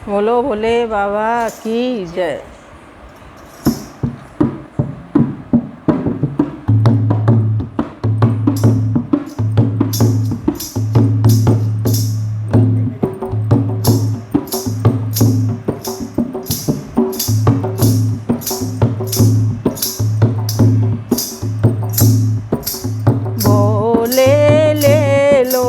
बोलो भोले बाबा की जय। भोले ले लो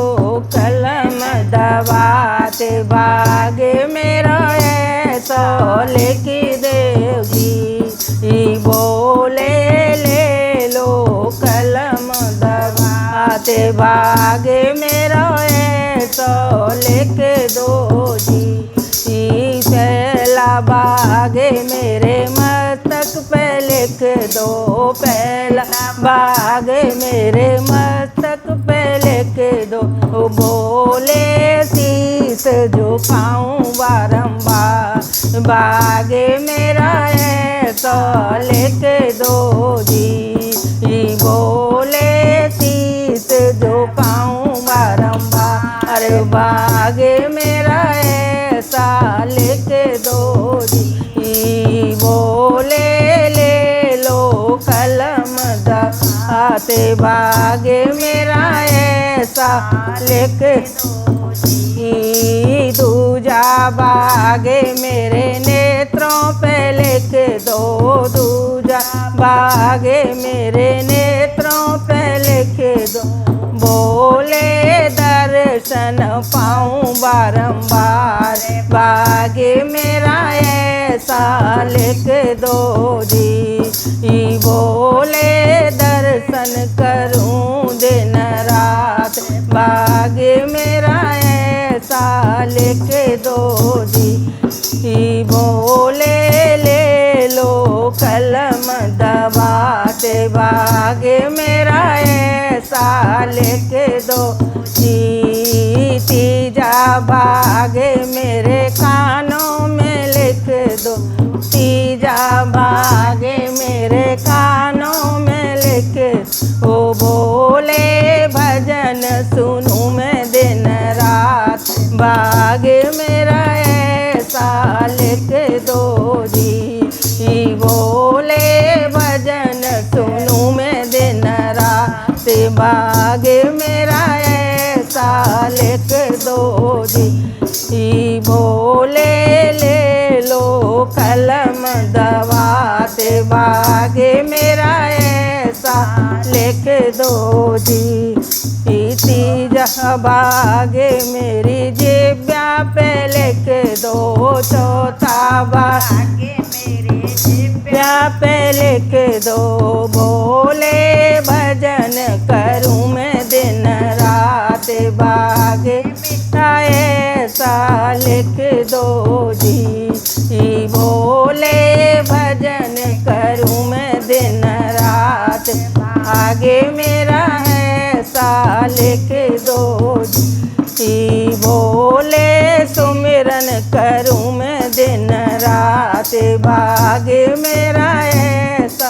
कलम दबाते भागे मेरा ऐसा लेके देवजी। भोले ले लो कलम दबाते भागे मेरा ऐसा लेके दो जी। पहला भागे मेरे मस्तक पे लिख दो, पहला भागे मेरे मस्तक पे लिख दो। भोले शीस झुकाऊं बारंबार भागे मेरा ऐसा लिख दो जी। भोले शीस झुकाऊं बारंबार भागे मेरा ऐसा लिख दो जी। भोले ले लो कलम दबाते भागे मेरा ऐसा लिख दो जी। दूजा भागे मेरे नेत्रों पे लिख दो, दूजा भागे मेरे नेत्रों पे लिख दो। भोले दर्शन पाऊं बारंबार भागे मेरा ऐसा लिख दो जी। भोले दर्शन करूं दिन रात भागे मेरा ऐसा लिख दो जी। भोले ले लो कलम दबाते भागे मेरा ऐसा लिख दो जी। तीजा भागे मेरे कानों में लिख दो, तीजा भागे मेरे कानों में लिख दो। भोले भजन सुनूं मैं दिन रात भागे मेरा ऐसा लिख दो जी। भोले भजन सुनूं मैं दिन रात भागे मेरा ऐसा लिख दो जी। भोले ले लो कलम दबाते भागे मेरा ऐसा लिख दो जी। तीजा भागे मेरी जिब्या पे लिख दो, चौथा भागे मेरी जिब्या पे लिख दो। भोले भजन करूं मैं दिन रात भागे मेरा ऐसा लिख दो जी। भोले भजन करूं मैं दिन रात भागे मेरा ऐसा लिख दो जी। भोले सुमिरन करूं मैं दिन रात भागे मेरा ऐसा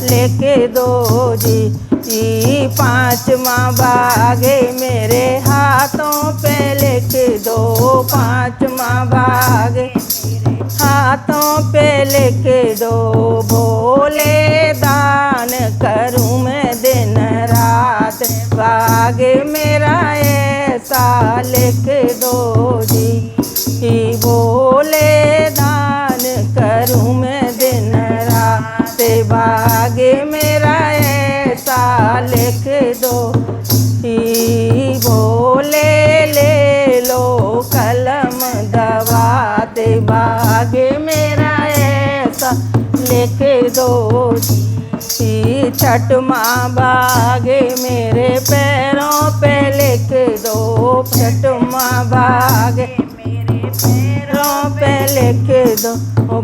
लिख दो जी। पांचवा भागे मेरे हाथों पे लिख दो, पांचवा भागे हाथों पे लिख दो। भोले दान करूं मैं दिन रात भागे मेरा ऐसा लिख दो जी। भोले दान करूं मैं दिन रात भागे मेरा ऐसा लिख दो जी। भोले ले लो कलम दबाते भागे मेरा ऐसा लिख दो जी। छठमा भागे मेरे पैरों पे लिख दो, छठमा भागे मेरे पैरों पे लिख दो।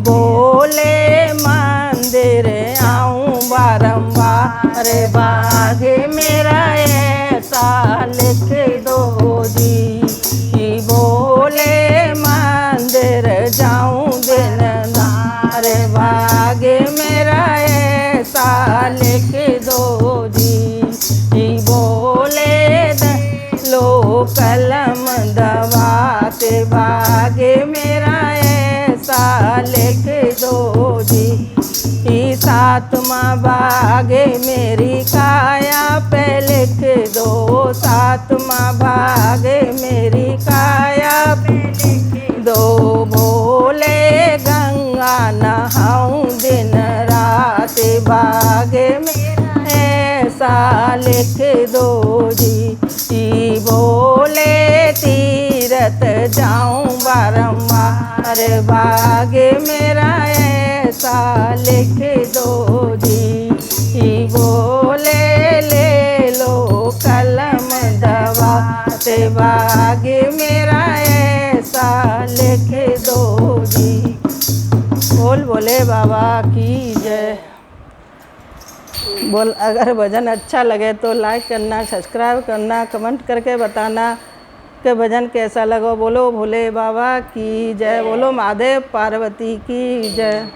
भोले मंदिर आऊं बारंबार भागे मेरा ऐसा लिख दो जी। भोले मंदिर जाऊं दिन रात भागे मेरा ऐसा लिख दो जी। भोले लो कलम दबाते भागे मेरा लिख दो जी। सातवां भागे मेरी काया पे लिख दो, सातवां भागे मेरी काया पे लिख दो। भोले गंगा नहाऊं दिन रात, भागे मेरा ऐसा लिख दो जी। भोले तीरथ जाऊं बारंबार, भाग्य मेरा ऐसा लिख दो जी। भोले ले लो कलम दवा, ते भाग्य मेरा ऐसा लिख दो जी। बोल भोले बाबा की जय। बोल अगर भजन अच्छा लगे तो लाइक करना, सब्सक्राइब करना, कमेंट करके बताना कि भजन कैसा लगा। बोलो भोले बाबा की जय, बोलो महादेव पार्वती की जय।